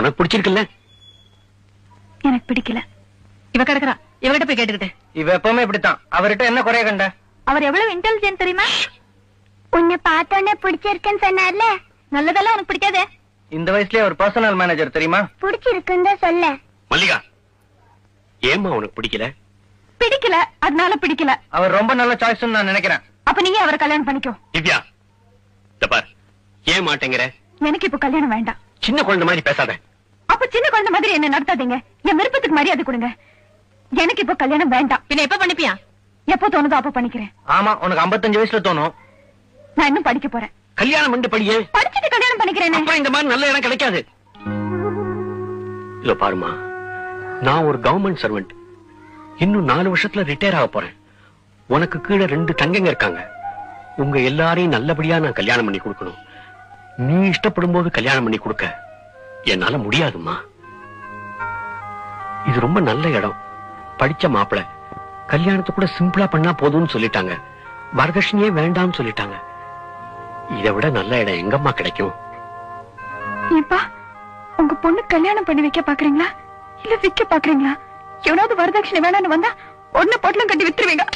உனக்கு பிடிச்சிருக்குல்ல? எனக்கு பிடிக்கல. இவ கிடக்குறா, இவகிட்ட போய் கேட்டுக்கிட்டு. இவ எப்பவுமே இப்படித்தான். அவர்கிட்ட என்ன குறைய கண்ட? அவர் எவ்வளவு இன்டெலிஜென்ட் தெரியுமா? உன்னை பார்த்தோன்னே பிடிச்சிருக்குன்னு சொன்னார்ல. நல்லதெல்லாம் உனக்கு பிடிக்காதே. இந்த வயசுலயே ஒரு பர்சனல் மேனேஜர் தெரியுமா? பிடிச்சிருக்குன்னு தான் சொல்ல. மல்லிகா, ஏமா உனக்கு பிடிக்கல? பிடிக்கல, அதனால பிடிக்கல. அவர் ரொம்ப நல்ல சாய்ஸ் நான் நினைக்கிறேன். அப்ப நீங்க அவரை கல்யாணம் பண்ணிக்கோ. திவ்யா, இத பார், ஏன் மாட்டேங்கிற? எனக்கு இப்ப கல்யாணம் வேண்டாம். சின்ன குழந்தை மாதிரி பேசாத. அப்ப சின்ன குழந்தை மாதிரி என்ன நடத்தாதீங்க. என் விருப்பத்துக்கு மரியாதை கொடுங்க. எனக்கு இப்ப கல்யாணம் வேண்டாம். பின்ன எப்ப பண்ணிப்பியா? எப்போ தோணுதோ அப்ப பண்ணிக்கிறேன். ஆமா, உனக்கு 55 வயசுல தோணும். நான் இன்னும் படிக்க போறேன். கல்யாணம் பண்ணி படியே. படிச்சுட்டு கல்யாணம் பண்ணிக்கிறேன். அப்புறம் இந்த மாதிரி நல்ல இடம் கிடைக்காது. இதோ பாருமா, நான் ஒரு கவர்மெண்ட் சர்வெண்ட். இன்னும் 4 வருஷத்துல ரிட்டையர் ஆக போறேன். உனக்கு கீழே 2 தங்கங்க இருக்காங்க. உங்க எல்லாரையும் நல்லபடியா நான் கல்யாணம் பண்ணி கொடுக்கணும். நீ இஷ்டப்படும் போது கல்யாணம் பண்ணி கொடுக்க என்னால முடியாதுமா. இது ரொம்ப நல்ல இடம். படிச்ச மாப்பிள கல்யாணத்தை கூட சிம்பிளா பண்ணா போதும்னு சொல்லிட்டாங்க. வரதட்சணையே வேண்டாம்னு சொல்லிட்டாங்க. இதை விட நல்ல இடம் எங்கம்மா கிடைக்கும்? ஏப்பா, உங்க பொண்ணு கல்யாணம் பண்ணி வைக்க பாக்குறீங்களா இல்ல விக்க பாக்குறீங்களா? எவனாவது வரதட்சணை வேணான்னு வந்தா ஒண்ணு பொட்டலம் கட்டி வித்துருவீங்க.